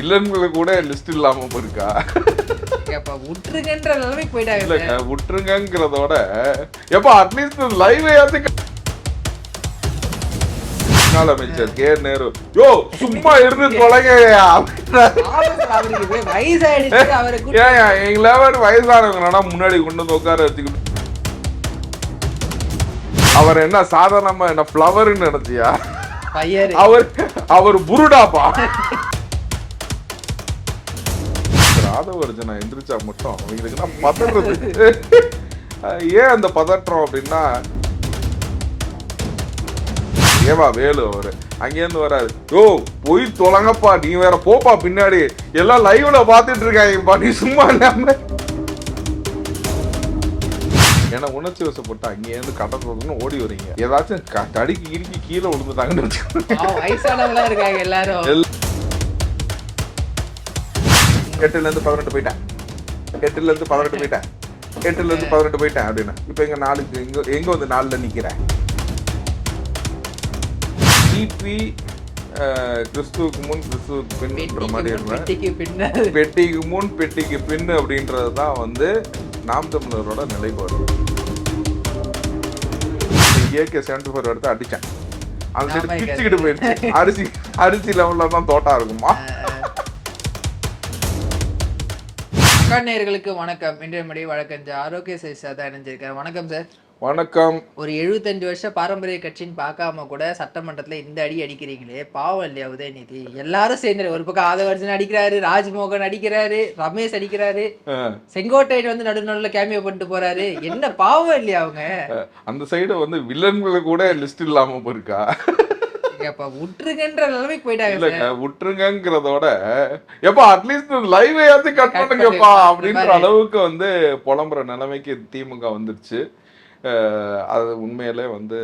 வில்லன்களுக்கு கூட லிஸ்ட் இல்லாம இருக்கா? விட்டுருங்கன்ற நிலைமைக்கு போயிட்டாங்க. இல்ல விட்டுருங்கிறதோட எப்ப அட்லீஸ்ட் லைவ்யாச்சும் முன்னாள் அமைச்சர் கே நேரு யோ சும்மா இருந்து தொலைங்கயா. எங்களை வயசானவங்கன்னா முன்னாடி கொண்டு வந்து உட்கார வச்சுக்கிட்டு அவர் என்ன சாதாரணமா என்ன பிளவர்னு நினைச்சியா? அவர் புருடாப்பா. ராதவர்ஜனா எந்திரிச்சா மட்டும் அவங்களுக்கு நான் பதறது. ஏன் அந்த பதற்றம் அப்படின்னா ஏவா வேலு அவரு அங்கேருந்து வராரு. யோ போய் தொலைங்கப்பா, நீ வேற போப்பா பின்னாடி, எல்லாம் லைவ்ல பாத்துட்டு இருக்காங்கப்பா, நீ சும்மா இல்லாம. ஏன்னா உணர்ச்சி வசப்பட்டு அங்கேருந்து கடற்கொண்டு ஓடி வரீங்க, ஏதாச்சும் தடிக்கு இறுக்கி கீழே விழுந்துட்டாங்கன்னு வயசானவங்களா இருக்காங்க எல்லாரும். 8ல இருந்து 18 போயிட்டேன், 8ல இருந்து 18 போயிட்டேன், 8ல இருந்து 18 போயிட்டேன் அப்படின்னு. இப்ப எங்க 4க்கு எங்க வந்து 4ல நிக்கிறேன். கிபி கிறிஸ்துவுக்கு முன் கிறிஸ்துவுக்கு பின்ன்ற மாதிரி இருந்தேன். பெட்டிக்கு முன் பெட்டிக்கு பின் அப்படின்றது தான் வந்து நாம் தமிழரோட நிலைப்பாடு. ஏகே 74 எடுத்து அடிச்சேன், அந்த சைடு பிச்சுக்கிட்டு போயிடுச்சு. அரிசி லெவல்ல தான் தோட்டா இருக்குமா. நேயர்களுக்கு வணக்கம். இன்றைய மணி வழக்கஞ்ச ஆரோக்கிய சேஷா தான் இணைஞ்சிருக்காரு. வணக்கம் சார். வணக்கம். ஒரு 75 வருஷம் பாரம்பரிய கட்சின்னு பார்க்காம கூட சட்டமன்றத்துல இந்த அடி அடிக்கிறீங்களே, பாவம் இல்லையா உதயநிதி? எல்லாரும் சேர்ந்து ஒரு பக்கம் ஆதவர்ஜன் அடிக்கிறாரு, ராஜ்மோகன் அடிக்கிறாரு, ரமேஷ் அடிக்கிறாரு, செங்கோட்டையன் வந்து நடுநடுல கேமியோ பண்ணிட்டு போறாரு. என்ன பாவம் இல்லையா அவங்க? அந்த சைடு வந்து வில்லன்களுக்கு கூட லிஸ்ட் இல்லாம இருக்கா? விட்டுருங்கன்ற நிலைமைக்கு போயிட்டாங்க. இல்லங்க விட்டுருங்கிறதோட எப்ப அட்லீஸ்ட் லைவ்யாச்சும் கட் பண்ணுங்கப்பா அப்படின்ற அளவுக்கு வந்து புலம்புற நிலைமைக்கு திமுக வந்துருச்சு. அது உண்மையிலே வந்து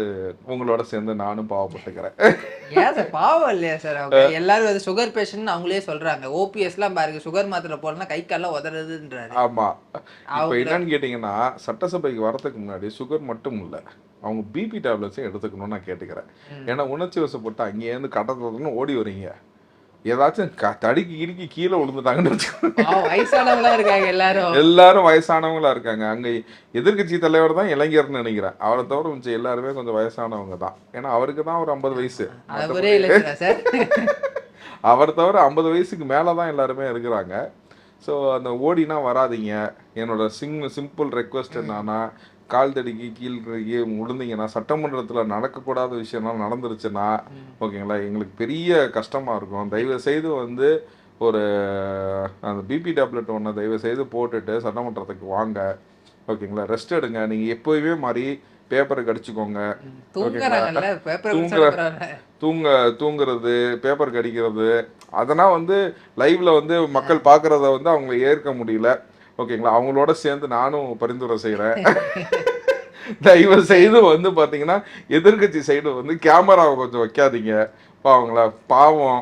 உங்களோட சேர்ந்து நானும் பாவப்பட்டுக்கிறேன். ஏன் சார் பாவம் இல்லையா சார்? அவங்க எல்லாரும் வந்து சுகர் பேஷண்ட் அவங்களே சொல்றாங்க. ஓபிஎஸ் எல்லாம் பாருங்க, சுகர் மாத்திரை போடலாம் கை கால்லாம் உதறதுன்றாரு. ஆமா, இப்ப என்னன்னு கேட்டீங்கன்னா சட்டசபைக்கு வரதுக்கு முன்னாடி சுகர் மட்டும் இல்ல, அவங்க பிபி டேப்லெட்ஸும் எடுத்துக்கணும்னு நான் கேட்டுக்கிறேன். ஏன்னா உணர்ச்சி வசப்பட்டு அங்கேருந்து கடற்கொண்டு ஓடி வரீங்க, ஏதாச்சும் தடிக்கு இறுக்கி கீழே விழுந்துட்டாங்கன்னு வயசானவங்களா இருக்காங்க எல்லாரும் வயசானவங்களா இருக்காங்க. அங்க எதிர்கட்சி தலைவர் தான் இளைஞர்னு நினைக்கிறேன். அவரை தவிர மிச்சம் எல்லாருமே கொஞ்சம் வயசானவங்க தான். ஏன்னா அவருக்கு தான் ஒரு 50 வயசு, அவர் தவிர 50 வயசுக்கு மேலதான் எல்லாருமே இருக்கிறாங்க. ஸோ அந்த ஓடினா வராதிங்க. என்னோட சிம்பிள் ரெக்வஸ்ட் என்னன்னா, கால் தடிக்கு கீழே விழுந்தீங்கன்னா, சட்டமன்றத்தில் நடக்கக்கூடாத விஷயம்லாம் நடந்துருச்சுன்னா ஓகேங்களா, எங்களுக்கு பெரிய கஷ்டமாக இருக்கும். தயவு செய்து வந்து ஒரு அந்த பிபி டேப்லெட் ஒன்று தயவு செய்து போட்டுட்டு சட்டமன்றத்துக்கு வாங்க, ஓகேங்களா. ரெஸ்ட் எடுங்க. நீங்கள் எப்போயுமே மாதிரி பேப்பரை கடிச்சுக்கோங்க, தூங்குறது, பேப்பர் கடிக்கிறது, அதெல்லாம் வந்து லைவ்ல வந்து மக்கள் பார்க்குறத வந்து அவங்க ஏற்க முடியல, ஓகேங்களா. அவங்களோட சேர்ந்து நானும் பரிந்துரை செய்கிறேன். தயவு செய்து வந்து பார்த்தீங்கன்னா எதிர்கட்சி சைடு வந்து கேமராவை கொஞ்சம் வைக்காதீங்க, பாவங்களா. பாவம்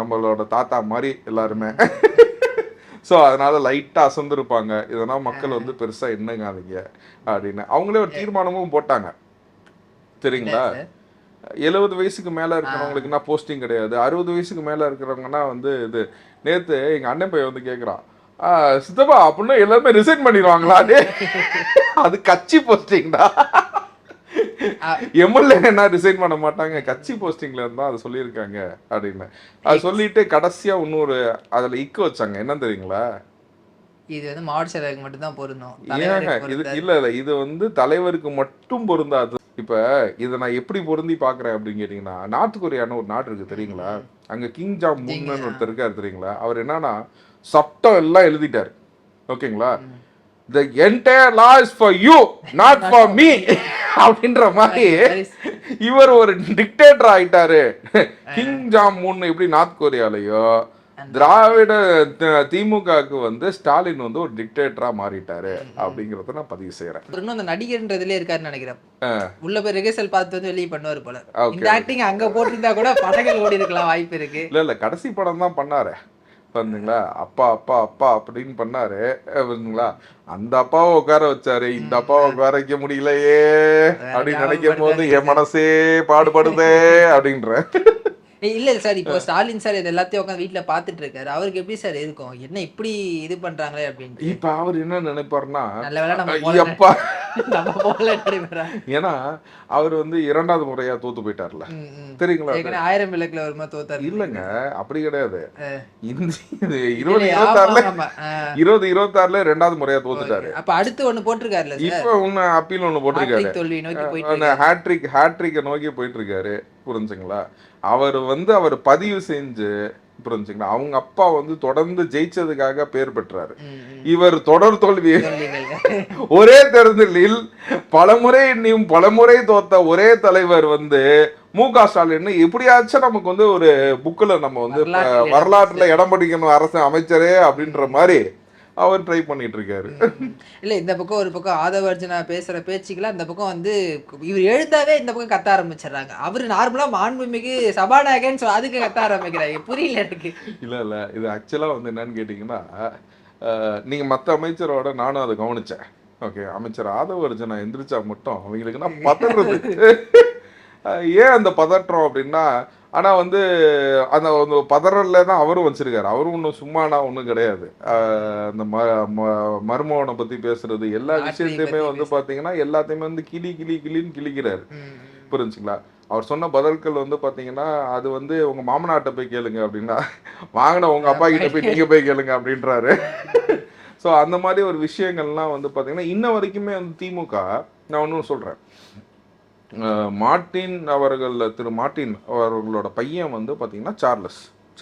நம்மளோட தாத்தா மாதிரி எல்லாருமே. ஸோ அதனால லைட்டாக அசந்துருப்பாங்க. இதனால் மக்கள் வந்து பெருசாக எண்ணுங்காதீங்க அப்படின்னு அவங்களே ஒரு தீர்மானமும் போட்டாங்க சரிங்களா. 70 வயசுக்கு மேலே இருக்கிறவங்களுக்குன்னா போஸ்டிங் கிடையாது. 60 வயசுக்கு மேலே இருக்கிறவங்கன்னா வந்து இது. நேற்று எங்கள் அண்ணன் பையன் வந்து கேட்குறான், சித்தப்பா அப்படின்னா எல்லாருமே ரிசைன் பண்ணிடுவாங்களா? அது கட்சி போஸ்டிங்டா, எம்எல்ஏ என்ன ரிசைன் பண்ண மாட்டாங்க, கட்சி போஸ்டிங்ல இருந்தா அது சொல்லியிருக்காங்க அப்படின்னு. அது சொல்லிட்டு கடைசியா இன்னொரு அதுல இக்கு வச்சாங்க. என்ன தெரியுங்களா? இது வந்து மாவட்ட செயலருக்கு மட்டும் தான் பொருந்தும். ஏங்க இது இல்ல இது வந்து தலைவருக்கு மட்டும் பொருந்தாது. இப்ப இதை நான் எப்படி பொருந்தி பாக்குறேன் அப்படின்னு கேட்டீங்கன்னா, நார்த் கொரியான்னு ஒரு நாடு இருக்கு தெரியுங்களா. அங்க கிங் ஜாம் முன்னு ஒருத்தர் இருக்காரு தெரியுங்களா. அவர் என்னன்னா சட்டம் எல்லாம் எழுதிட்டாரு, ஓகேங்களா. The entire law is for you, not for me அப்படின்ற மாதிரி இவர் ஒரு டிக்டேட்டர் ஆயிட்டாரு. கிங் ஜாம் முன்னு எப்படி நார்த் கொரியாலயோ, திராவிட திமுகவுக்கு வந்து ஸ்டாலின் வந்து ஒரு டிக்டேட்டரா மாறிட்டாரு அப்படிங்கறத நான் பதிவு செய்யறேன். இன்னும் அந்த நடிகர்ன்றதுல இருக்காருன்னு நினைக்கிறேன். உள்ள போய் ரிஹர்சல் பார்த்து வந்து வெளியே பண்ணுவாரு போல. இந்த ஆக்டிங் அங்க போட்டிருந்தா கூட படங்கள் ஓடி இருக்கலாம் வாய்ப்பு இருக்கு. இல்ல கடைசி படம் தான் பண்ணாரு வந்துங்களா, அப்பா அப்பா அப்பா அப்படின்னு பண்ணாரு வந்துங்களா. அந்த அப்பாவை உட்கார வச்சாரு, இந்த அப்பாவை உட்கார வைக்க முடியலையே அப்படின்னு நினைக்கும் போது என் மனசே பாடுபடுதே அப்படின்ற. இல்ல சார், இப்போ ஸ்டாலின் சார் இது எல்லாத்தையும் உட்காந்து வீட்டுல பாத்துட்டு இருக்காரு. அவருக்கு எப்படி சார் இருக்கும்? என்ன இப்படி இது பண்றாங்களே அப்படின்ட்டு. இப்ப அவர் என்ன நினைப்பாருன்னா, நல்ல வேளை நம்ம போல எப்பா நம்ம போல நடைபெறா. ஏன்னா அவர் வந்து 2வது முறையா தோத்து போயிட்டார்ல, தெரியுங்களா? ஏற்கனவே 1000 விளக்குல வருமா தோத்தாரு. இல்லங்க, அப்படி கிடையாது. இதுல 2026ல ஆமா. 2026ல 2வது முறையா தோத்துட்டாரு. அப்ப அடுத்து ஒண்ணு போட்டிருக்காருல்ல சார். இப்ப ஒண்ணு அப்பீல் ஒண்ணு போட்டிருக்காரு. ஹாட்ரிக் தோல்வி நோக்கி போயிட்டு இருக்காரு. ஹேட்ரிக்கை நோக்கி போயிட்டு இருக்காரு. புரிஞ்சுங்களா? அவர் வந்து அவர் பதிவு செஞ்சு, புரிஞ்சுங்களா, அவங்க அப்பா வந்து தொடர்ந்து ஜெயிச்சதுக்காக பேர் பெற்றாரு. இவர் தொடர் தோல்வி ஒரே தேர்தலில் பலமுறை தோத்த ஒரே தலைவர் வந்து மு.க. ஸ்டாலின் எப்படியாச்சும் நமக்கு வந்து ஒரு புக்ல நம்ம வந்து வரலாற்றுல இடம் பிடிக்கணும் அரசு அமைச்சரே அப்படின்ற மாதிரி அவர் ட்ரை பண்ணிட்டு இருக்காரு. இல்ல இந்த பக்கம் ஒரு பக்கம் ஆதவ அர்ஜுனா பேசுற பேச்சுக்கெல்லாம் இந்த பக்கம் வந்து இவர் எழுந்தாவே இந்த பக்கம் கத்த ஆரம்பிச்சிடறாங்க. அவரு நார்மலா மாண்புமிகு சபாநாயகன்னு அதுக்கு கத்த ஆரம்பிக்கிறாங்க. புரியல எனக்கு. இல்ல இது ஆக்சுவலா வந்து என்னன்னு கேட்டீங்கன்னா, நீங்க மத்த அமைச்சரோட நானும் அதை கவனிச்சேன். ஓகே, அமைச்சர் ஆதவ அர்ஜுனா எந்திரிச்சா மட்டும் அவங்களுக்கு நான் பதறது. ஏன் அந்த பதற்றம் அப்படின்னா, ஆனா வந்து அந்த பதறல தான் அவரும் வச்சிருக்காரு. அவரும் ஒன்றும் சும்மானா ஒன்றும் கிடையாது. அந்த மர்மவனை பத்தி பேசுறது எல்லா விஷயத்தையுமே வந்து பாத்தீங்கன்னா எல்லாத்தையுமே வந்து கிளின்னு கிளிக்கிறாரு. புரிஞ்சுங்களா? அவர் சொன்ன பதில்கள் வந்து பாத்தீங்கன்னா, அது வந்து உங்க மாமனாட்ட போய் கேளுங்க அப்படின்னா, வாங்கின உங்க அப்பா கிட்ட போய் நீங்க போய் கேளுங்க அப்படின்றாரு. ஸோ அந்த மாதிரி ஒரு விஷயங்கள்லாம் வந்து பாத்தீங்கன்னா இன்ன வரைக்குமே வந்து திமுக, நான் ஒன்றும் சொல்றேன், திரு மார்ட்டின் அவர்களோட பையன் வந்து பார்த்தீங்கன்னா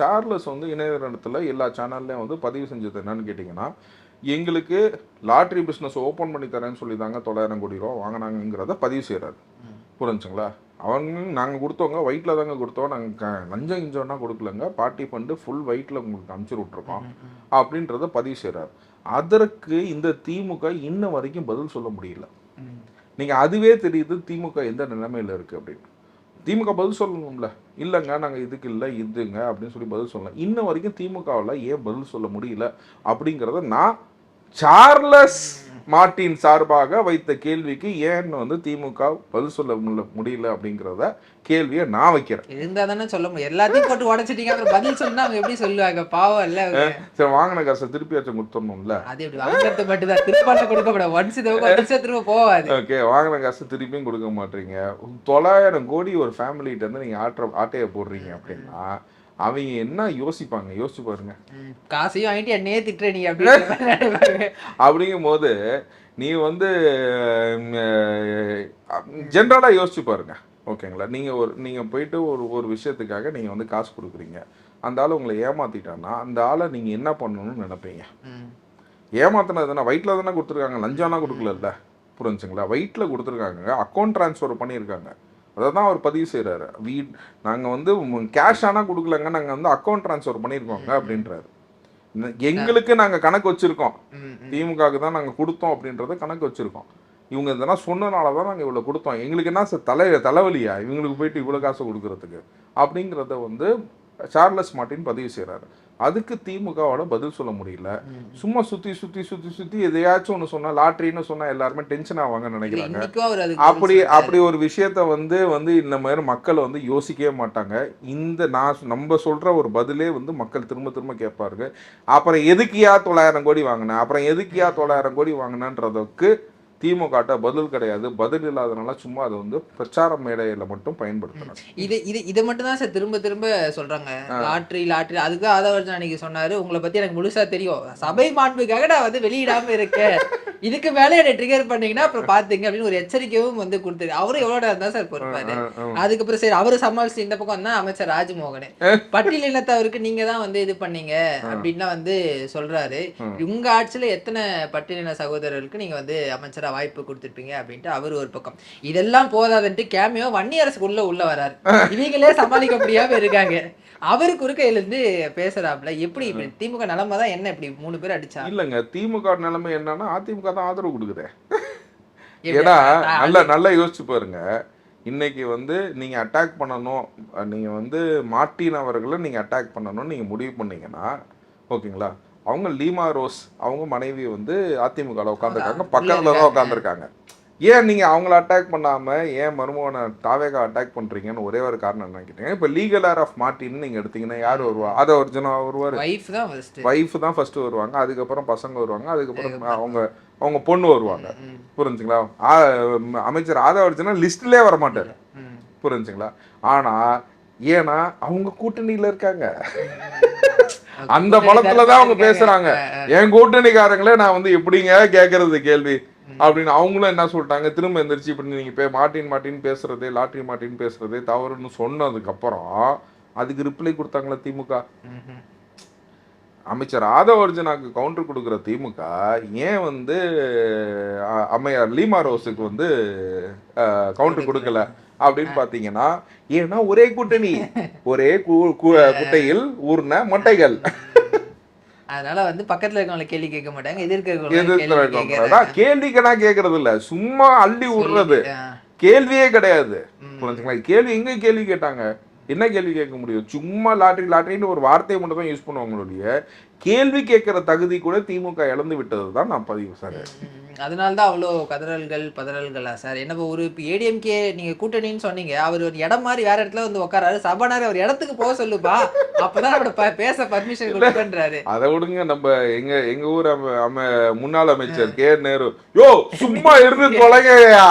சார்லஸ் வந்து இணையதளத்தில் எல்லா சேனல்லையும் வந்து பதிவு செஞ்சது என்னன்னு கேட்டிங்கன்னா, எங்களுக்கு லாட்ரி பிஸ்னஸ் ஓப்பன் பண்ணி தரேன்னு சொல்லி தாங்க 900 கோடி ரூபா வாங்கினாங்கிறத பதிவு செய்கிறாரு. புரிஞ்சுங்களா? நாங்கள் கொடுத்தவங்க ஒயிட்டில் தாங்க கொடுத்தோம், நாங்கள் லஞ்சம் கிஞ்சம்னா கொடுக்கலங்க, பார்ட்டி ஃபண்டு ஃபுல் ஒயிட்டில் உங்களுக்கு அனுப்பிச்சு விட்ருக்கோம் அப்படின்றத பதிவு செய்கிறார். அதற்கு இந்த திமுக இன்ன வரைக்கும் பதில் சொல்ல முடியல. நீங்கள் அதுவே தெரியுது திமுக எந்த நிலைமையில் இருக்குது அப்படின்னு. திமுக பதில் சொல்லணும்ல, இல்லைங்க நாங்கள் இதுக்கு இல்லை இதுங்க அப்படின்னு சொல்லி பதில் சொல்லலாம். இன்ன வரைக்கும் திமுகவில் ஏன் பதில் சொல்ல முடியல அப்படிங்கிறத நான் சார்லஸ் மார்ட்டின் சார்பாக வைத்த கேள்விக்கு ஏன்னு வந்து திமுக பதில் சொல்ல முடியல அப்படிங்கிறத கேள்வியை நான் வைக்கிறேன். இருந்தா தானே சொல்ல முடியும். எல்லாத்தையும் போட்டு உடச்சிட்டீங்க, அப்புறம் பதில் சொன்னா அவங்க எப்படி சொல்லுவாங்க? பாவம் இல்ல. சரி, வாங்கின காசை திருப்பியாச்சும் கொடுத்துடணும்ல. அது எப்படி வாங்குறது மட்டும் தான், திருப்பாட்ட கொடுக்க கூடாது. ஒன்ஸ் திரும்ப போவாது. ஓகே, வாங்கின காசு திருப்பியும் கொடுக்க மாட்டீங்க. 900 கோடி ஒரு ஃபேமிலிட்ட இருந்து நீங்க ஆட்டையை போடுறீங்க அப்படின்னா அவங்க என்ன யோசிப்பாங்க? யோசிச்சு பாருங்க. காசையும் வாங்கிட்டு என்னையே திட்டுற நீ அப்படின்னு. அப்படிங்கும் போது நீ வந்து ஜென்ரலா யோசிச்சு பாருங்க. ஓகேங்களா? நீங்க போயிட்டு ஒரு விஷயத்துக்காக நீங்க வந்து காசு கொடுக்குறீங்க, அந்த ஆள் உங்களை ஏமாத்திட்டான்னா அந்த ஆளை நீங்க என்ன பண்ணணும்னு நினைப்பீங்க? ஏமாத்தினதுனா வயிற்றில் தானே கொடுத்துருக்காங்க, லஞ்சம்னா கொடுக்கல. புரிஞ்சுங்களா? வயிற்றில் கொடுத்துருக்காங்க, அக்கௌண்ட் டிரான்ஸ்ஃபர் பண்ணியிருக்காங்க. அதை தான் அவர் பதிவு செய்கிறாரு. நாங்கள் வந்து கேஷ் ஆனால் கொடுக்கலங்க, நாங்கள் வந்து அக்கௌண்ட் ட்ரான்ஸ்ஃபர் பண்ணியிருக்கோங்க அப்படின்றாரு. எங்களுக்கு நாங்கள் கணக்கு வச்சுருக்கோம், திமுகவுக்கு தான் நாங்கள் கொடுத்தோம் அப்படின்றத கணக்கு வச்சுருக்கோம். இவங்க இதெல்லாம் சொன்னனால தான் நாங்கள் இவ்வளோ கொடுத்தோம், எங்களுக்கு என்ன தலைவலியா இவங்களுக்கு போயிட்டு இவ்வளோ காசு கொடுக்கறதுக்கு அப்படிங்கிறத வந்து சார்லஸ் மார்ட்டின் பதிவு செய்கிறாரு. அதுக்கு திமுகவோட பதில் சொல்ல முடியல. சும்மா சுத்தி எதையாச்சும் ஒன்று சொன்னா, லாட்ரின்னு சொன்னா எல்லாருமே டென்ஷன் ஆவாங்கன்னு நினைக்கிறாங்க. அப்படி ஒரு விஷயத்த வந்து இந்த மாதிரி மக்கள் வந்து யோசிக்கவே மாட்டாங்க. நம்ம சொல்ற ஒரு பதிலே வந்து மக்கள் திரும்ப கேட்பாருங்க. அப்புறம் எதுக்கியா 900 கோடி வாங்கினேன், அப்புறம் எதுக்கியா 900 கோடி வாங்கினன்றதுக்கு திமுக பதில் கிடையாது. பதில் இல்லாதனால சும்மா அதை வந்து பிரச்சார மேடையில மட்டும் பயன்படுத்தணும். இதை மட்டும் தான் சார் திரும்ப சொல்றாங்க. லாட்ரி அதுக்கு ஆதவர்ஜன் அன்னைக்கு சொன்னாரு, உங்களை பத்தி எனக்கு முழுசா தெரியும், சபை மாண்புக்காக நான் வந்து வெளியிடாம இருக்கேன், இதுக்கு மேலே என்னை ட்ரிகர் பண்ணீங்கன்னா அப்புறம் பாத்துங்க அப்படின்னு ஒரு எச்சரிக்கையும் வந்து கொடுத்துரு. அவரும் எவ்வளவு இருந்தா சார் பொறுப்பாரு. அதுக்கப்புறம் சரி அவரு சமாளிச்சு இந்த பக்கம் தான் அமைச்சர் ராஜ்மோகன் பட்டியல் இனத்தவருக்கு நீங்க தான் வந்து இது பண்ணீங்க அப்படின்லாம் வந்து சொல்றாரு. உங்க ஆட்சியில எத்தனை பட்டியலின சகோதரர்களுக்கு நீங்க வந்து அமைச்சர் வாய்ப்பு கொடுத்துருப்பீங்க அப்படின்ட்டு அவர் ஒரு பக்கம். இதெல்லாம் போதாதுன்ட்டு கேமியோ வன்னியரசுக்குள்ள உள்ள வராரு. இவங்களே சமாளிக்க முடியாம இருக்காங்க. அவரு குறுக்கையில இருந்து பேசுறாப்ல. எப்படி திமுக நிலைமை தான் என்ன, இப்படி 3 பேர் அடிச்சா? இல்லங்க, திமுக நிலைமை என்னன்னா அதிமுக தான் ஆதரவு கொடுக்குது. ஏன்னா நல்லா யோசிச்சு பாருங்க. இன்னைக்கு வந்து நீங்க அட்டாக் பண்ணணும், நீங்க வந்து மார்ட்டின் அவர்களை நீங்க அட்டாக் பண்ணணும்னு நீங்க முடிவு பண்ணீங்கன்னா, ஓகேங்களா, அவங்க லீமா ரோஸ் அவங்க மனைவி வந்து அதிமுகவில் உட்காந்துருக்காங்க, பக்கத்துல தான் உட்காந்துருக்காங்க. ஏன் நீங்க அவங்கள அட்டாக் பண்ணாம ஏன் மருமகனை தாவேகா அட்டாக் பண்றீங்கன்னு ஒரே ஒரு காரணம் என்ன கேட்டீங்க. இப்ப லீகல் ஏர் ஆஃப் மார்ட்டின் நீங்க எடுத்தீங்கன்னா யார் வருவா? அதை ஒரிஜினா வருவாரு, வைஃப் தான் ஃபர்ஸ்ட். வைஃப் தான் ஃபர்ஸ்ட் வருவாங்க, அதுக்கப்புறம் பசங்க வருவாங்க, அதுக்கப்புறம் அவங்க அவங்க பொண்ணு வருவாங்க. புரிஞ்சுங்களா? அமைச்சர் ஆதவர்ஜனா லிஸ்ட்லயே வர மாட்டாரு. புரிஞ்சுங்களா? ஆனா ஏன்னா அவங்க கூட்டணியில இருக்காங்க, அந்த பலத்துலதான் அவங்க பேசுறாங்க. என் கூட்டணிக்காரங்களே நான் வந்து எப்படிங்க கேட்கறது கேள்வி அப்படின்னு அவங்களும் என்ன சொல்லிட்டாங்க, திரும்ப எந்திரிச்சு இப்படி நீங்க மாட்டின் பேசுறதே லாட்ரி மாட்டின் பேசுறதே தவறுன்னு சொன்னதுக்கு அப்புறம் அதுக்கு ரிப்ளை கொடுத்தாங்களா திமுக. அமைச்சர் ஆதவர்ஜனாக்கு கவுண்டர் கொடுக்குற திமுக ஏன் வந்து அம்மையார் லீமா ரோஸுக்கு வந்து கவுண்டர் கொடுக்கல அப்படின்னு பாத்தீங்கன்னா, ஏன்னா ஒரே கூட்டணி, ஒரே குட்டையில் ஊர்ன மொட்டைகள். அதனால வந்து பக்கத்துல இருக்கவங்களை கேள்வி கேட்க மாட்டாங்க, எதிர்க்கிறவங்க கேள்விக்கனா கேட்கறது இல்ல, சும்மா அள்ளி விடுறது, கேள்வியே கிடையாது. புரிஞ்சுங்களா? கேள்வி எங்க கேள்வி கேட்டாங்க, என்ன கேள்வி கேட்க முடியும்? சும்மா லாட்டரின்னு ஒரு வார்த்தையை மட்டும் தான் யூஸ் பண்ணுவாங்களுடைய கேள்வி கேட்கிற தகுதி கூட திமுக இழந்து விட்டது தான் நான் பதிவு சார். அதனால்தான் அவ்வளோ கதறல்கள் பதறல்களா சார்? என்ன ஒரு ஏடிஎம்கே நீங்க கூட்டணின்னு சொன்னீங்க, அவர் ஒரு இடம் மாதிரி வேற இடத்துல வந்து உட்காராரு, சபாநாயகர் அவர் இடத்துக்கு போக சொல்லுப்பா, அப்பதான் அவரோட பேச பர்மிஷன் கொடுக்கன்றாரு. அதை விடுங்க, நம்ம எங்க ஊர் முன்னாள் அமைச்சர் கே நேரு, யோ சும்மா இருந்து தொலைங்கயா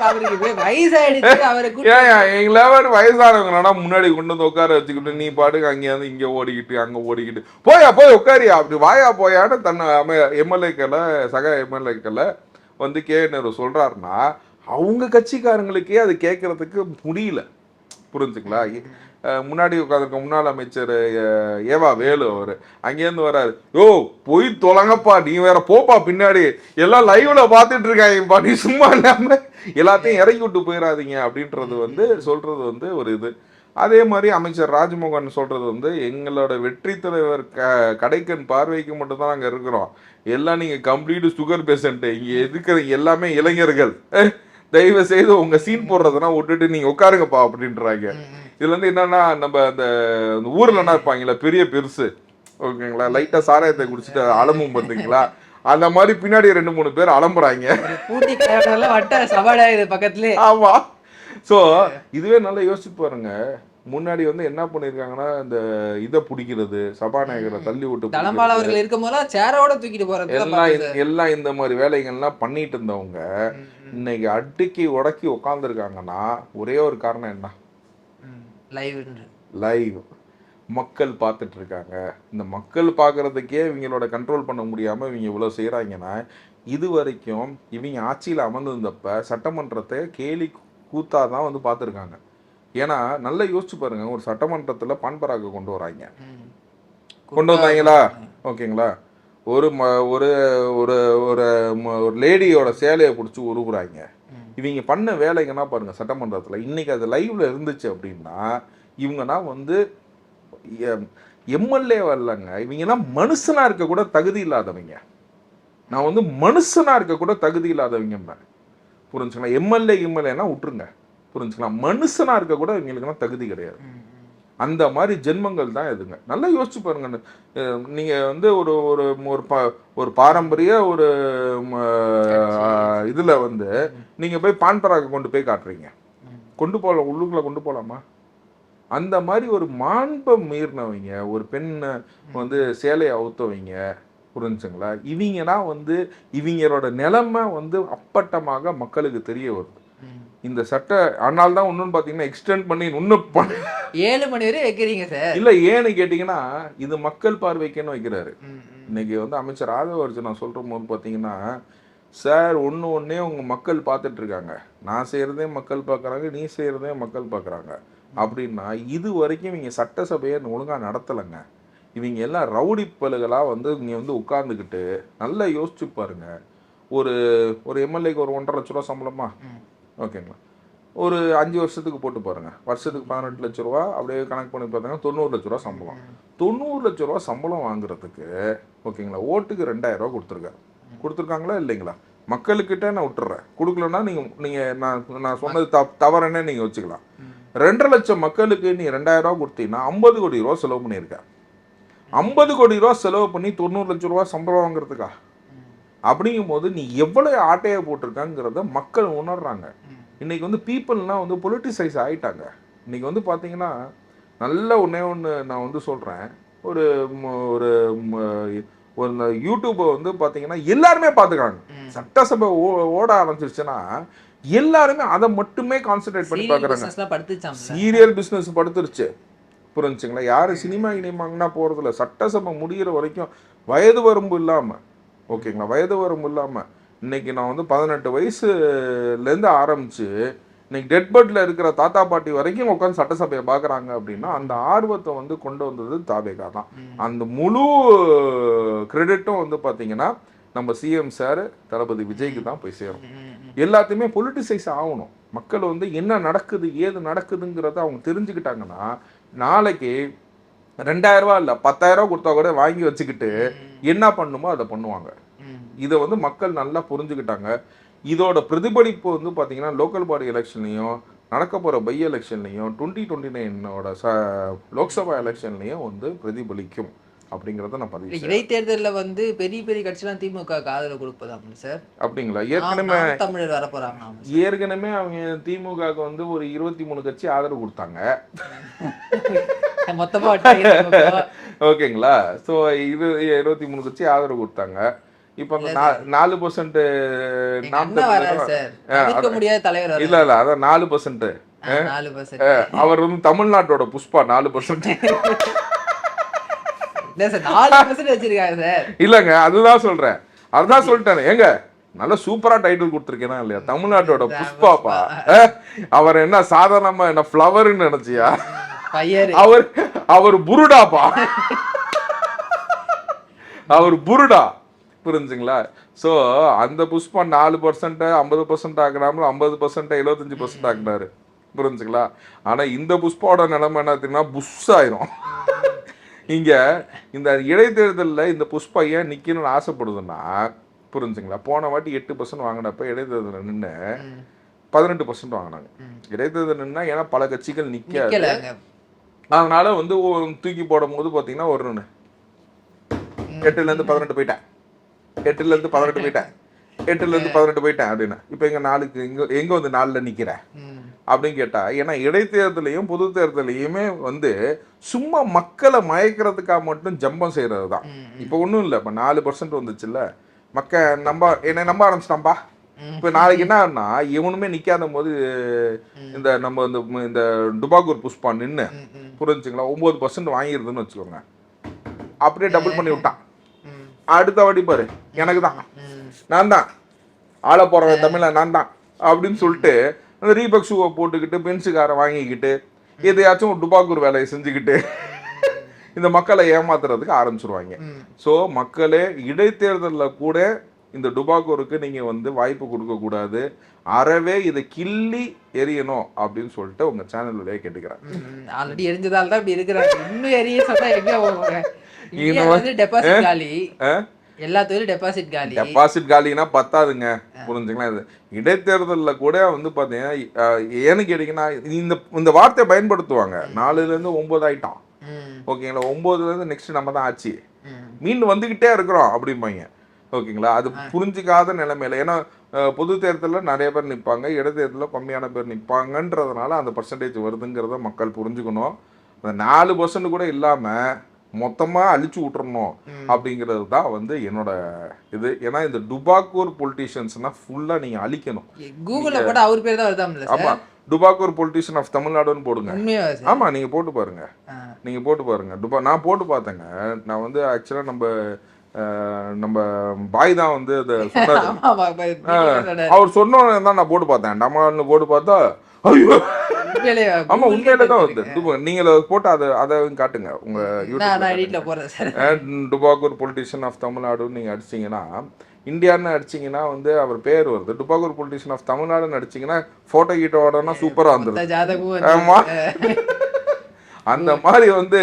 அவருக்கு வயசாயிடுச்சு, அவருக்கு எங்களை வயசானவங்கன்னா முன்னாடி கொண்டு வந்து உட்கார வச்சுக்கிட்டு நீ பாட்டுக்கு அங்கே வந்து இங்க ஓடிக்கிட்டு அங்க ஓடிக்கிட்டு போய் உட்காரியா அப்படி வாயா போயான்னு தன்னை எம்எல்ஏக்களை சக எம்எல்ஏக்களை வந்து கே நேரு சொல்றாருன்னா அவங்க கட்சிக்காரங்களுக்கே அது கேட்கறதுக்கு முடியல. புரிஞ்சுங்களா? முன்னாடி உட்காந்துருக்க முன்னாள் அமைச்சர் ஏவா வேலு அவரு அங்கேருந்து வர்றாரு, யோ போய் தொலைங்கப்பா, நீ வேற போப்பா பின்னாடி, எல்லாம் லைவ்ல பாத்துட்டு இருக்காங்கப்பா, நீ சும்மா இல்லாம எல்லாத்தையும் இறக்கி விட்டு போயிடாதீங்க அப்படின்றது வந்து சொல்றது வந்து ஒரு இது. அதே மாதிரி அமைச்சர் ராஜ்மோகன் சொல்றது வந்து எங்களோட வெற்றி தலைவர் கடைக்கன் பார்வைக்கு மட்டும்தான் நாங்கள் இருக்கிறோம், எல்லாம் நீங்க கம்ப்ளீட் சுகர் பேஷண்ட், இங்க இருக்கிற எல்லாமே இளைஞர்கள், தயவு செய்து உங்க சீன் போடுறதுனா விட்டுட்டு நீங்க உட்காருங்கப்பா அப்படின்றாங்க. இதுல இருந்து என்னன்னா, நம்ம அந்த ஊர்ல என்ன இருப்பாங்களா பெரிய பெருசு, ஓகேங்களா, லைட்டா சாராயத்தை குடிச்சிட்டு அலம்பும் பார்த்தீங்களா, அந்த மாதிரி பின்னாடி 2-3 பேர் அலம்புறாங்க. பக்கத்துல. ஆமா. சோ இதுவே நல்லா யோசிச்சு பாருங்க. முன்னாடி வந்து என்ன பண்ணிருக்காங்கன்னா, இந்த இதை பிடிக்கிறது, சபாநாயகரை தள்ளி விட்டு தலம்பால் அவர்கள் இருக்கும் போது சேரோட தூக்கிட்டு போறது, எல்லாம் இந்த மாதிரி வேலைகள்லாம் பண்ணிட்டு இருந்தவங்க இன்னைக்கு அடிக்கி உடக்கி உட்காந்துருக்காங்கன்னா ஒரே ஒரு காரணம் என்ன, லைவ் மக்கள் பார்த்துட்டு இருக்காங்க. இந்த மக்கள் பார்க்கறதுக்கே இவங்களோட கண்ட்ரோல் பண்ண முடியாம இவங்க இவ்வளவு செய்யறாங்கன்னா, இது வரைக்கும் இவங்க ஆட்சியில் அமர்ந்திருந்தப்ப சட்டமன்றத்தை கேலி கூத்தாதான் வந்து பார்த்துருக்காங்க. ஏன்னா நல்லா யோசிச்சு பாருங்க, ஒரு சட்டமன்றத்துல பான்பராக கொண்டு வந்தாங்களா, ஓகேங்களா, ஒரு ஒரு ஒரு லேடியோட சேலையை பிடிச்சி உருகுறாங்க. இவங்க பண்ண வேலைங்கன்னா பாருங்க சட்டமன்றத்துல, இன்னைக்கு அது லைவ்ல இருந்துச்சு அப்படின்னா இவங்கன்னா வந்து எம்எல்ஏ வரலங்க, இவங்கன்னா மனுஷனா இருக்க கூட தகுதி இல்லாதவங்க. நான் வந்து மனுஷனா இருக்க கூட தகுதி இல்லாதவங்க. புரிஞ்சுக்கலாம்? எம்எல்ஏனா விட்டுருங்க, புரிஞ்சுக்கலாம், மனுஷனா இருக்க கூட இவங்களுக்குலாம் தகுதி கிடையாது. அந்த மாதிரி ஜென்மங்கள் தான் எதுங்க. நல்லா யோசிச்சு பாருங்க. நீங்க வந்து ஒரு ஒரு ஒரு பாரம்பரிய ஒரு இதுல வந்து நீங்க போய் பான்பராக கொண்டு போய் காட்டுறீங்க, கொண்டு போகலாம், உள்ளுக்குள்ள கொண்டு போகலாமா? அந்த மாதிரி ஒரு மாண்பை மீறினவங்க, ஒரு பெண்ணை வந்து சேலையை அவுத்தவங்க, புரிஞ்சுங்களா, இவங்கன்னா வந்து இவங்களோட நிலைமை வந்து அப்பட்டமாக மக்களுக்கு தெரிய வருது. இந்த சட்ட ஆனால் தான் இன்னொன்னு பாத்தீங்கன்னா எக்ஸ்டெண்ட் பண்ணி இன்னும் 7 மணி வரை வைக்கிறீங்க சார். இல்ல ஏன்னு கேட்டீங்கன்னா, இது மக்கள் பார்வைக்குன்னு வைக்கிறாரு. இன்னைக்கு வந்து அமைச்சர் ஆதவர்ஜனா சொல்ற போது பாத்தீங்கன்னா, சார் ஒன்னே உங்க மக்கள் பார்த்துட்டு இருக்காங்க, நான் செய்யறதே மக்கள் பார்க்கறாங்க, நீ செய்யறதே மக்கள் பார்க்கறாங்க அப்படின்னா, இது வரைக்கும் இவங்க சட்டசபையை ஒழுங்கா நடத்தலைங்க. இவங்க எல்லாம் ரவுடி பலுகளா வந்து இங்க வந்து உட்கார்ந்துக்கிட்டு நல்லா யோசிச்சு பாருங்க. ஒரு ஒரு எம்எல்ஏக்கு ஒரு 1.5 லட்ச ரூபா சம்பளமா, ஓகேங்களா, ஒரு 5 வருஷத்துக்கு போட்டு பாருங்க, வருஷத்துக்கு 18 லட்ச ரூபா, அப்படியே கணக்கு பண்ணி பார்த்தீங்கன்னா 90 லட்ச ரூபா சம்பளம். 90 லட்ச ரூபா சம்பளம் வாங்குறதுக்கு, ஓகேங்களா, ஓட்டுக்கு 2000 ரூபா கொடுத்துருக்காங்களா இல்லைங்களா? மக்களுக்கிட்ட நான் விட்டுறேன், கொடுக்கலன்னா நீங்க நான் சொன்னது தவறுன்னே நீங்க வச்சுக்கலாம். 2.5 லட்சம் மக்களுக்கு நீ 2000 ரூபா கொடுத்தீங்கன்னா 50 கோடி ரூபா செலவு பண்ணியிருக்க. 50 கோடி ரூபா செலவு பண்ணி 90 லட்ச ரூபா சம்பளம் வாங்குறதுக்கா? அப்படிங்கும் போது நீ எவ்வளவு ஆட்டையை போட்டிருக்காங்கிறத மக்கள் உணர்றாங்க. இன்னைக்கு வந்து பீப்புள்லாம் வந்து பொலிட்டிசைஸ் ஆயிட்டாங்க. இன்னைக்கு வந்து பார்த்தீங்கன்னா நல்ல ஒண்ணே ஒன்று நான் வந்து சொல்றேன். ஒரு ஒரு ஒரு யூடியூப்பை வந்து பார்த்தீங்கன்னா எல்லாருமே பார்த்துக்கிறாங்க. சட்டசபை ஓட ஆரம்பிச்சிருச்சுன்னா எல்லாருமே அதை மட்டுமே கான்சென்ட்ரேட் பண்ணி பார்க்குறாங்க. சீரியல் பிஸ்னஸ் படுத்துருச்சு, புரிஞ்சுங்களா? யாரும் சினிமா இனிமாங்கன்னா போகிறதில்ல. சட்டசபை முடிகிற வரைக்கும் வயது வரம்பு இல்லாமல், ஓகேங்களா, வயது வரம்பு இல்லாமல் இன்னைக்கு நான் வந்து 18 வயசுலேருந்து ஆரம்பித்து இன்னைக்கு டெட் பெட்ல இருக்கிற தாத்தா பாட்டி வரைக்கும் உட்காந்து சட்டசபையை பார்க்குறாங்க அப்படின்னா அந்த ஆர்வத்தை வந்து கொண்டு வந்தது தாவேகா தான். அந்த முழு கிரெடிட்டும் வந்து பார்த்தீங்கன்னா நம்ம சிஎம் சார் தளபதி விஜய்க்கு தான் போய் சேரும். எல்லாத்தையுமே பொலிட்டிசைஸ் ஆகணும். மக்கள் வந்து என்ன நடக்குது ஏது நடக்குதுங்கிறத அவங்க தெரிஞ்சுக்கிட்டாங்கன்னா நாளைக்கு 2000 ரூபா இல்லை 10,000 ரூபா கொடுத்தா கூட வாங்கி வச்சுக்கிட்டு என்ன பண்ணுமோ அதை பண்ணுவாங்க. இதை வந்து மக்கள் நல்லா புரிஞ்சுக்கிட்டாங்க. இதோட பிரதிபலிப்பு வந்து பார்த்தீங்கன்னா லோக்கல் பாடி எலெக்ஷன்லையும் நடக்க போகிற பை எலெக்ஷன்லையும் 2029 லோக்சபா எலெக்ஷன்லையும் வந்து பிரதிபலிக்கும் அப்படிங்கிறத நான் பதிவு. இடைத்தேர்தலில் வந்து பெரிய பெரிய கட்சிலாம் திமுக ஆதரவு கொடுப்பதாம் சார். அப்படிங்களா? ஏற்கனவே தமிழர் வர போறாங்க. ஏற்கனவே அவங்க திமுகவுக்கு வந்து ஒரு 23 கட்சி ஆதரவு கொடுத்தாங்க மொத்தமா. ஓகேங்களா? ஸோ இது 23 கட்சி ஆதரவு கொடுத்தாங்க. இப்ப 4% இல்ல இல்ல அதான் 4%. அவர் வந்து தமிழ்நாட்டோட புஷ்பா 4%. இல்லங்க அதுதான் சொல்றேன். அதுதான் சொல்லிட்டேன். ஏங்க நல்ல சூப்பரா டைட்டில் கொடுத்துருக்கேனா இல்லையா? தமிழ்நாட்டோட புஷ்பாப்பா. அவர் என்ன சாதாரணமா என்ன ஃப்ளவர்னு நினைச்சியா? அவர் புருடாப்பா. அவர் புருடா, புரிஞ்சுங்களா? ஸோ அந்த புஷ்பா 4% 50% ஆகினாமல் 50% 75% ஆகினாரு, புரிஞ்சுங்களா? ஆனா இந்த புஷ்பாவோட நிலைமை என்ன தெரியுமா? புஷ் ஆயிரும். இங்க இந்த இடைத்தேர்தலில் இந்த புஷ்பா ஏன் நிக்கணும்னு ஆசைப்படுதுன்னா, புரிஞ்சுங்களா, போன வாட்டி 8% வாங்கினப்ப இடைத்தேர்தலில் நின்று 18% வாங்கினாங்க. இடைத்தேர்தல் நின்னா ஏன்னா பல கட்சிகள் நிக்காது, அதனால வந்து தூக்கி போடும் போது பார்த்தீங்கன்னா ஒரு 8லேருந்து 18 போயிட்டேன், 8லேருந்து 18 போயிட்டேன், 8லேருந்து 18 போயிட்டேன் அப்படின்னா இப்போ எங்க 4க்கு எங்க வந்து 4ல் நிற்கிறேன் அப்படின்னு கேட்டா, ஏன்னா இடைத்தேர்தலையும் பொது தேர்தலையுமே வந்து சும்மா மக்களை மயக்கிறதுக்காக மட்டும் ஜம்பம் செய்யறது தான். இப்போ ஒன்றும் இல்லை, இப்போ 4% வந்துச்சுல்ல, என்னை நம்ப ஆரம்பிச்சிட்டான்பா. இப்போ நாளைக்கு என்னன்னா இவனுமே நிக்காத போது இந்த நம்ம இந்த டுபாகூர் புஷ்பா நின்று, புரிஞ்சுங்களா, 9% வாங்கிருதுன்னு வச்சுக்கோங்க, அப்படியே டபுள் பண்ணி விட்டான். அடுத்த வாட்டி பாரு எனக்கு தான், நான் தான் ஆள போறவன் தமிழ நான் தான் அப்படின்னு சொல்லிட்டு அந்த ரீபக் ஷூவை போட்டுக்கிட்டு பென்ஸுக்காரை வாங்கிக்கிட்டு எதையாச்சும் ஒரு டுபாக்கூர் வேலையை செஞ்சுக்கிட்டு இந்த மக்களை ஏமாத்துறதுக்கு ஆரம்பிச்சிருவாங்க. ஸோ மக்களே, இடைத்தேர்தலில் கூட இந்த டுபாக்கூருக்கு நீங்க வந்து வாய்ப்பு கொடுக்க கூடாது, அறவே இதை கிள்ளி எரியணும் அப்படின்னு சொல்லிட்டு உங்க சேனல் வழியா கேட்டுக்கிறேன். ஆல்ரெடி எரிஞ்சதால தான் இப்படி இருக்கிறாங்க. இன்னும் எரிய சொன்னா எங்க டெபாசிட் காலி, எல்லாத்துலயும் டெபாசிட் காலி. டெபாசிட் காலினா பத்தாதுங்க, புரிஞ்சுங்களா? இது இடைத்தேர்தலில் கூட வந்து பாத்தீங்கன்னா ஏன்னு கேட்டீங்கன்னா இந்த வார்த்தையை பயன்படுத்துவாங்க. 4லேருந்து 9 ஆயிட்டான், ஓகேங்களா, 9லேருந்து நெக்ஸ்ட் நம்ம தான் ஆச்சு, மீண்டும் வந்துகிட்டே இருக்கிறோம் அப்படிம்பாங்க, ஓகேங்களா? அது புரிஞ்சிக்காத நிலைமையில, ஏன்னா பொது தேர்தலில் நிறைய பேர் நிற்பாங்க, இடைத்தேர்தலில் கம்மியான பேர் நிற்பாங்கன்றதுனால அந்த பர்சன்டேஜ் வருதுங்கிறத மக்கள் புரிஞ்சுக்கணும். அந்த 4% கூட இல்லாமல் மொத்தமாக அழிச்சு விட்டுறணும் அப்படிங்கிறது தான் வந்து என்னோட இது. ஏன்னா இந்த டுபாக்கூர் பொலிட்டீஷியன்ஸ்னா ஃபுல்லாக நீங்கள் அழிக்கணும். கூகுளில் போட்டு அவர் பேர் தான் வருதா? ஆமாம், டுபாக்கூர் பொலிட்டீஷியன் ஆஃப் தமிழ்நாடுன்னு போடுங்க. ஆமாம், நீங்கள் போட்டு பாருங்க, நீங்கள் போட்டு பாருங்க. நான் போட்டு பார்த்தேங்க. நான் வந்து ஆக்சுவலாக நம்ம பாய் தான் வந்து அவர் சொன்ன தான் நான் போட்டு பார்த்தேன். டமால்னு போட்டு பார்த்தா ஐயோ, ஆமா உண்மையில தான் வந்து நீங்க போட்டு அதை காட்டுங்க உங்க டுபாக்கூர் பொலிட்டீஷியன் ஆஃப் தமிழ்நாடுன்னு நீங்க அடிச்சீங்கன்னா, இந்தியான்னு அடிச்சீங்கன்னா வந்து அவர் பேர் வருது. டுபாக்கூர் பொலிட்டீஷியன் ஆஃப் தமிழ்நாடுன்னு அடிச்சீங்கன்னா போட்டோ கீட்டோடனா சூப்பரா வந்துடும். ஆமா, அந்த மாதிரி வந்து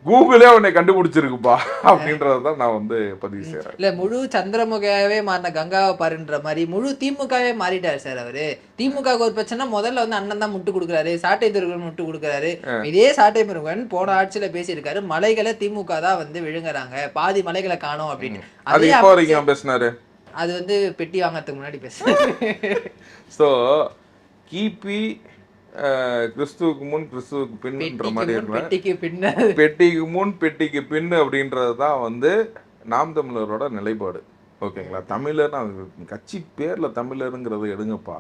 கூகுளே உன்னை கண்டுபிடிச்சிருக்குப்பா அப்படின்றதான் நான் வந்து பதிவு செய்யறேன். இல்ல முழு சந்திரமுகாவே மாறின கங்காவை பாருன்ற மாதிரி முழு திமுகவே மாறிட்டாரு சார் அவரு. திமுக ஒரு பிரச்சனை, முதல்ல வந்து அண்ணன் தான் முட்டு கொடுக்குறாரு, சாட்டை துருகன் முட்டு கொடுக்குறாரு. இதே சாட்டை முருகன் போன ஆட்சியில பேசியிருக்காரு, மலைகளை திமுக தான் வந்து விழுங்குறாங்க, பாதி மலைகளை காணோம் அப்படின்னு. அது இப்போ வரைக்கும் பேசினாரு. அது வந்து பெட்டி வாங்கறதுக்கு முன்னாடி பேசுறேன். ஸோ கிபி கிறிஸ்துவுக்கு முன் கிறிஸ்துவுக்கு பின்ன்ற மாதிரி இருக்கலாம். பெட்டிக்கு பின்ன பெட்டிக்கு முன் பெட்டிக்கு பின் அப்படின்றது தான் வந்து நாம் தமிழரோட நிலைப்பாடு. ஓகேங்களா? தமிழர்னு அது கட்சி பேரில் தமிழருங்கிறது எடுங்கப்பா.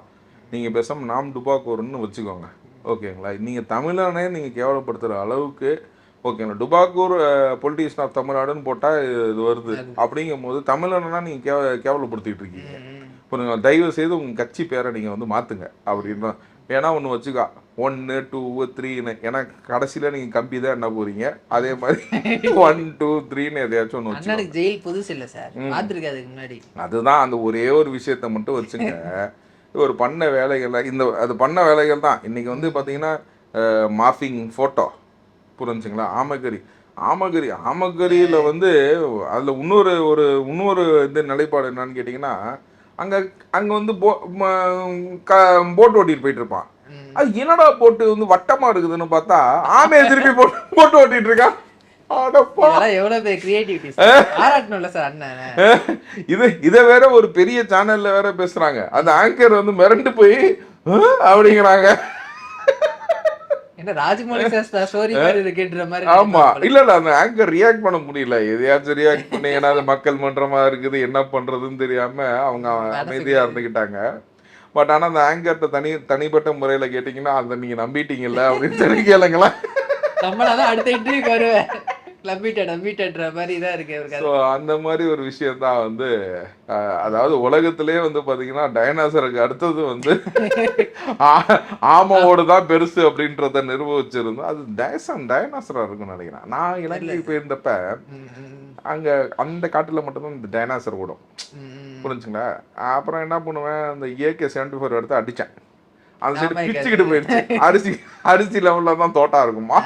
நீங்கள் பேசாமல் நாம் டுபாக்கூர்னு வச்சுக்கோங்க. ஓகேங்களா? நீங்கள் தமிழனே நீங்கள் கேவலப்படுத்துகிற அளவுக்கு ஓகேங்களா? டுபாக்கூர் பொலிட்டிஷியன் ஆஃப் தமிழ்நாடுன்னு போட்டால் இது வருது. அப்படிங்கும் போது தமிழனா நீங்கள் கேவலப்படுத்திட்டு இருக்கீங்க. புரியுங்க? தயவு செய்து உங்கள் கட்சி பேரை நீங்கள் வந்து மாற்றுங்க அப்படின்னா. ஏன்னா ஒன்று வச்சுக்கா 1 2 3ன்னு, ஏன்னா கடைசியில் நீங்கள் கம்பி தான் என்ன போகிறீங்க. அதே மாதிரி 1 2 3ன்னு எதையாச்சும் ஒன்று வச்சு. ஜெயில் புதுசு இல்லை சார், பார்த்துருக்கு அதுக்கு முன்னாடி. அதுதான் அந்த ஒரே ஒரு விஷயத்த மட்டும் வச்சுங்க. ஒரு பண்ண வேலைகள் அது பண்ண வேலைகள் தான் இன்னைக்கு வந்து பார்த்தீங்கன்னா மாஃபிங் ஃபோட்டோ புரிஞ்சுங்களா? ஆமகரியில் வந்து அதில் இன்னொரு இது நிலைப்பாடு என்னன்னு கேட்டிங்கன்னா, அங்கே வந்து போட் ஓட்டிட்டு போயிட்டு இருப்பான். அது என்னடா போட்டு வந்து வட்டமாக இருக்குதுன்னு பார்த்தா ஆமையை திருப்பி போட்டு ஓட்டிட்டு இருக்கான். இதை வேற ஒரு பெரிய சேனல்ல வேற பேசுறாங்க. அந்த ஆங்கர் வந்து மிரண்டு போய் அப்படிங்கிறாங்க. ஆமா, இல்ல அந்த ஆங்கர் ரியாக்ட் பண்ண முடியல. எதையாச்சும் ரியாக்ட் பண்ணீங்கன்னா அது மக்கள் மன்றமா இருக்குது, என்ன பண்றதுன்னு தெரியாம அவங்க அமைதியா இருந்துக்கிட்டாங்க. பட் ஆனா அந்த ஆங்கர்ட்ட தனிப்பட்ட முறையில கேட்டீங்கன்னா அதை நீங்க நம்பிட்டீங்கல்ல அப்படின்னு சொல்லி கேளுங்களா. அடுத்த இன்டர்வியூக்கு வருவேன். அந்த மாதிரி ஒரு விஷயம் தான் வந்து, அதாவது உலகத்திலே வந்து பாத்தீங்கன்னா டைனாசருக்கு அடுத்தது வந்து ஆமாவோடு தான் பெருசு அப்படின்றத நிரூபிச்சிருந்தோம். அது டைனாசரா இருக்குன்னு நினைக்கிறேன். நான் இலங்கை போயிருந்தப்ப அங்க அந்த காட்டுல மட்டும்தான் இந்த டைனாசர் ஓடும். புரிஞ்சுங்களா? அப்புறம் என்ன பண்ணுவேன், அந்த AK-74 எடுத்து அடிச்சேன். அந்த சைடு பிச்சுக்கிட்டு போயிடுச்சு. அரிசி லெவல்ல தான் தோட்டா இருக்குமா.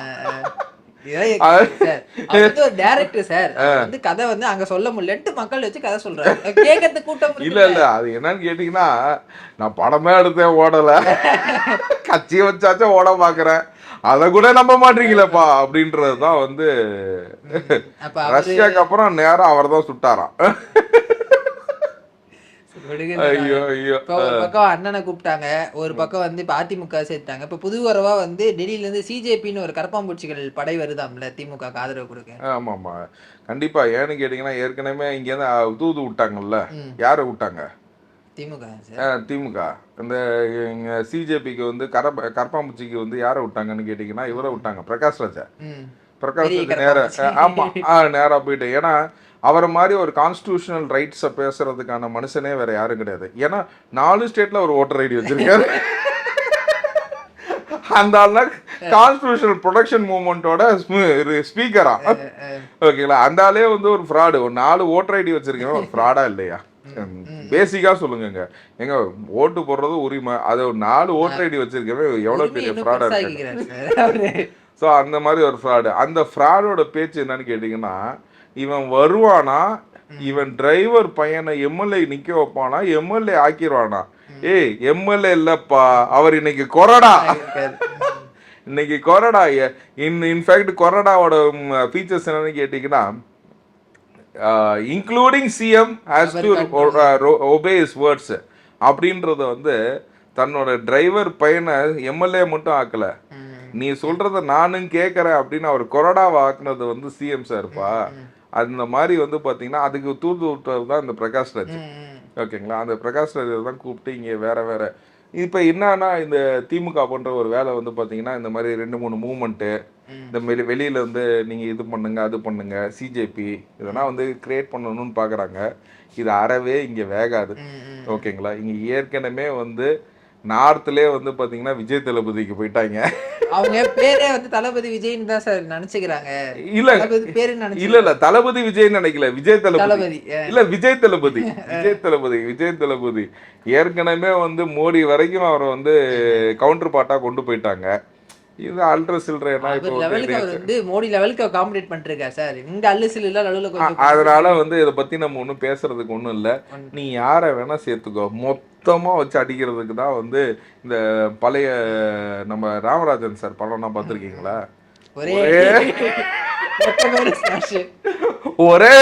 கதை வந்து அங்க சொல்ல முடியலன்ட்டு மக்கள் வச்சு கதை சொல்றாங்க. இல்ல அது என்னன்னு கேட்டீங்கன்னா, நான் படமே எடுத்தேன், ஓடல. கட்சியை வச்சாச்சும் ஓட பாக்குறேன், அத கூட நம்ப மாட்டீங்களப்பா அப்படின்றதுதான் வந்து. ரஷ்யாக்கு அப்புறம் நேரம் அவர் தான் சுட்டாராம். ஒரு பக்கம் அண்ணனை கூப்பிட்டாங்க, ஒரு பக்கம் வந்து அதிமுக சேர்த்தாங்க. இப்ப புது வரவா வந்து டெல்லியில இருந்து சிஜேபின்னு ஒரு கரப்பாம்பூச்சிகள் படை வருதாம்ல திமுக ஆதரவு கொடுக்க. ஆமா ஆமா கண்டிப்பா. ஏன்னு கேட்டீங்கன்னா, ஏற்கனவே இங்க இருந்து தூது விட்டாங்கல்ல. யாரை விட்டாங்க? திமுக. இந்த சிஜேபிக்கு வந்து கரப்பாம்பூச்சிக்கு வந்து யாரை விட்டாங்கன்னு கேட்டீங்கன்னா, இவரை விட்டாங்க, பிரகாஷ் ராஜா. பிரகாஷ் நேரா போயிட்டு, ஏன்னா அவரை மாதிரி ஒரு கான்ஸ்டிடியூஷனல் ரைட்ஸை பேசுறதுக்கான மனுஷனே வேற யாரும் கிடையாது. ஏன்னா 4 ஸ்டேட்ல ஒரு ஓட்டர் ஐடி வச்சிருக்காரு. அந்த ஆள்னா கான்ஸ்டிடியூஷனல் ப்ரொடக்ஷன் மூவ்மெண்டோட ஸ்பீக்கரா. ஓகேங்களா? அந்த ஆளே வந்து ஒரு ஃப்ராடு. ஒரு 4 ஓட்டர் ஐடி வச்சிருக்கேன், ஒரு ஃப்ராடா இல்லையா? பேசிக்கா சொல்லுங்க. எங்க ஓட்டு போடுறது உரிமை, அதை ஒரு 4 ஓட்டர் ஐடி வச்சிருக்கவே எவ்வளவு பெரிய ஃப்ராடா இருக்கு. ஸோ அந்த மாதிரி ஒரு ஃப்ராடு. அந்த ஃப்ராடோட பேச்சு என்னன்னு கேட்டீங்கன்னா, இவன் வருவானா, இவன் டிரைவர் பையனை எம்எல்ஏ நிக்க வைப்பானா, எம்எல்ஏ ஆக்கிடுவானா. ஏய் எம்எல்ஏ இல்லப்பா, அவர் இன்னைக்கு கொறடா. இன்னைக்கு கொறடா. இன்ஃபேக்ட் கொறடாவோட ஃபீச்சர்ஸ் என்னன்னு கேட்டீங்கன்னா, including CM has to obey his words அப்படின்றத வந்து தன்னோட டிரைவர் பையனை எம்எல்ஏ மட்டும் ஆக்கல, நீ சொல்றத நானும் கேட்கறேன் அப்படின்னு அவர் கொறடாவை ஆக்குனது வந்து சிஎம் சார்ப்பா. அந்த மாதிரி வந்து பாத்தீங்கன்னா அதுக்கு தூது விட்டது தான் இந்த பிரகாஷ் ராஜ். ஓகேங்களா? அந்த பிரகாஷ் ராஜ் தான் கூப்பிட்டு இங்கே வேற இப்போ என்னன்னா, இந்த திமுக பண்ற ஒரு வேலை வந்து பாத்தீங்கன்னா, இந்த மாதிரி 2-3 மூவ்மெண்ட்டு, இந்த மாதிரி வெளியில வந்து நீங்க இது பண்ணுங்க அது பண்ணுங்க, சிஜேபி இதெல்லாம் வந்து கிரியேட் பண்ணணும்னு பாக்குறாங்க. இது அறவே இங்க வேகாது. ஓகேங்களா? இங்க ஏற்கனவே வந்து நார்த்லயே வந்து பாத்தீங்கன்னா விஜய் தளபதிக்கு போயிட்டாங்க. அவங்க பேரே வந்து தளபதி விஜய்னு தான் சார் நினைச்சுக்கிறாங்க. இல்ல தளபதி விஜய் நினைக்கல, விஜய் தளபதி. இல்ல விஜய் தளபதி ஏற்கனவே வந்து மோடி வரைக்கும் அவரை வந்து கவுண்டர் பார்ட்டா கொண்டு போயிட்டாங்க. இது அல்ட்ர சில்ட்ரேனா இப்போ வந்து மோடி லெவலுக்கு காம்படிட் பண்ணிருக்கா சார். இந்த அல்லு சில்லுல நடுவுல கொஞ்சம். அதனால வந்து இத பத்தி நம்ம ஒண்ணும் பேசுறதுக்கு ஒண்ணும் இல்ல. நீ யாரை வேணா சேர்த்துக்கோ, மொத்தமா வச்சு அடிக்கிறதுக்கு தான் வந்து இந்த பழைய நம்ம ராமராஜன் சார் படம்லாம் பார்த்துருக்கீங்களா? ஒரே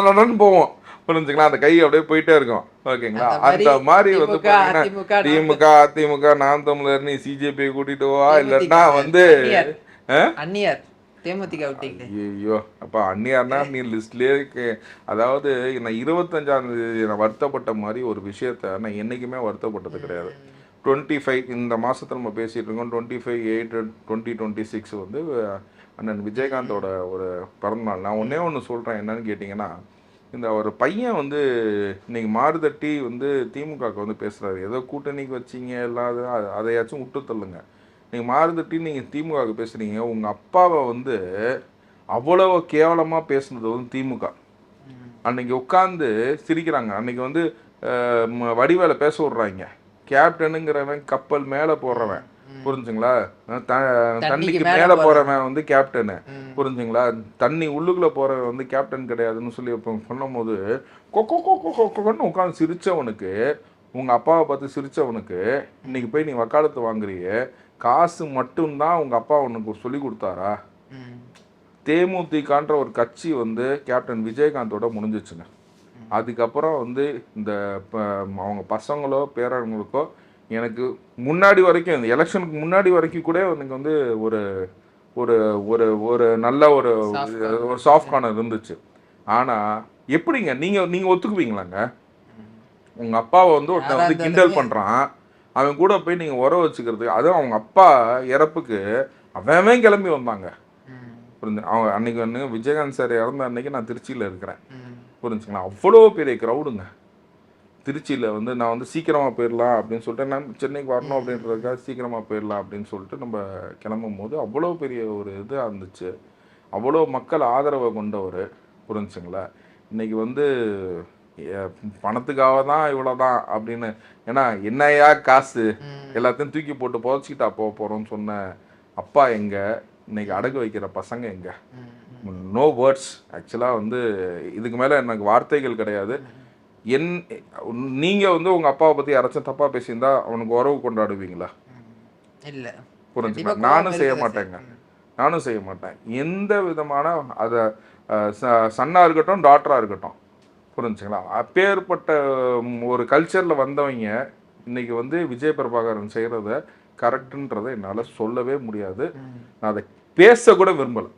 நடன்னு போவோம். புரிஞ்சுங்களா, அந்த கை அப்படியே போயிட்டே இருக்கும். ஓகேங்களா, அந்த அந்த மாதிரி வந்து திமுக பாத்தீங்கன்னா அதிமுக திமுக அதிமுக நாம் தமிழர் நீ சிஜேபி கூட்டிட்டு வா, தேமுதிக இல்லன்னா வந்து அந்நியர் அந்நியர் தேமுதிக விட்டீங்களே. ஐயோ அப்பா அந்நியார்னா நீ லிஸ்ட்லயே அதாவது நான் 25ஆம் தேதி நான் வருத்தப்பட்ட மாதிரி ஒரு விஷயத்த நான் என்னைக்குமே வருத்தப்பட்டது கிடையாது. 25 இந்த மாசத்துல நம்ம பேசிட்டு இருக்கோம். 25/8/2026 வந்து அண்ணன் விஜயகாந்தோட ஒரு பிறந்தநாள். நான் ஒன்னே ஒன்று சொல்றேன், என்னன்னு கேட்டிங்கன்னா, இந்த ஒரு பையன் வந்து இன்னைக்கு மாறுதட்டி வந்து திமுகவுக்கு வந்து பேசுறாரு. ஏதோ கூட்டணிக்கு வச்சீங்க இல்லாத அதையாச்சும் விட்டு தள்ளுங்க. நீங்க மாறுதட்டி நீங்க திமுகவுக்கு பேசுறீங்க. உங்க அப்பாவை வந்து அவ்வளவு கேவலமா பேசுனது வந்து திமுக. அன்னைக்கு உட்காந்து சிரிக்கிறாங்க. அன்னைக்கு வந்து வடிவேல பேச விடுறாங்க. கேப்டனுங்கிறவன் கப்பல் மேல போடுறவன், புரிஞ்சுங்களா, தண்ணிக்கு மேல போறவன் வந்து கேப்டனு, புரிஞ்சுங்களா, தண்ணி உள்ளுக்குள்ள போறவன் வந்து கேப்டன் கிடையாதுன்னு சொல்லி சொல்லும் போது கொக்கொன்னு உட்காந்து சிரிச்சவனுக்கு, உங்க அப்பாவை பார்த்து சிரிச்சவனுக்கு இன்னைக்கு போய் நீ வக்காலத்து வாங்குறிய, காசு மட்டும்தான் உங்க அப்பா உனக்கு சொல்லி கொடுத்தாரா? தேமுதிகன்ற ஒரு கட்சி வந்து கேப்டன் விஜயகாந்தோட முடிஞ்சிச்சுங்க. அதுக்கப்புறம் வந்து இந்த அவங்க பசங்களோ பேரவங்களுக்கோ எனக்கு முன்னாடி வரைக்கும் இந்த எலெக்ஷனுக்கு முன்னாடி வரைக்கும் கூட எனக்கு வந்து ஒரு ஒரு ஒரு ஒரு நல்ல ஒரு ஒரு சாஃப்ட் கார்னர் இருந்துச்சு. ஆனா எப்படிங்க நீங்க நீங்க ஒத்துக்குவீங்களாங்க? உங்க அப்பாவை வந்து ஒருத்தன் வந்து கிண்டல் பண்றான், அவன் கூட போய் நீங்க உறவு வச்சுக்கிறது, அதுவும் அவங்க அப்பா இறப்புக்கு அவன் கிளம்பி வந்தாங்க. புரிஞ்சு அவங்க அன்னைக்கு வந்து விஜயகாந்த் சார் இறந்த அன்னைக்கு நான் திருச்சியில் இருக்கிறேன், புரிஞ்சுங்களா, அவ்வளோ பெரிய க்ரௌடுங்க திருச்சியில் வந்து. நான் வந்து சீக்கிரமாக போயிடலாம் அப்படின்னு சொல்லிட்டு, நான் சென்னைக்கு வரணும் அப்படின்றதுக்காக சீக்கிரமாக போயிடலாம் அப்படின்னு சொல்லிட்டு நம்ம கிளம்பும் போது அவ்வளோ பெரிய ஒரு இதாக இருந்துச்சு. அவ்வளோ மக்கள் ஆதரவை கொண்டவர், புரிஞ்சுங்களா. இன்னைக்கு வந்து பணத்துக்காக தான் இவ்வளோதான் அப்படின்னு, ஏன்னா என்னையா காசு எல்லாத்தையும் தூக்கி போட்டு புதைச்சிக்கிட்டா போக போகிறோம்னு சொன்ன அப்பா எங்க, இன்னைக்கு அடகு வைக்கிற பசங்க எங்க? No words. ஆக்சுவலாக வந்து இதுக்கு மேலே எனக்கு வார்த்தைகள் கிடையாது. நீங்க வந்து உங்க அப்பாவை பத்தி யாராச்சும் தப்பா பேசியிருந்தா அவனுக்கு உறவு கொண்டாடுவீங்களா? இல்ல, புரிஞ்சுங்களா. நானும் செய்ய மாட்டேங்க, நானும் செய்ய மாட்டேன். எந்த விதமான அதை சன்னா இருக்கட்டும் டாக்டரா இருக்கட்டும், புரிஞ்சுங்களா, அப்பேற்பட்ட ஒரு கல்ச்சர்ல வந்தவங்க இன்னைக்கு வந்து விஜய் பிரபாகரன் செய்யறத கரெக்டுன்றதை என்னால் சொல்லவே முடியாது. நான் அதை பேச கூட விரும்பலை.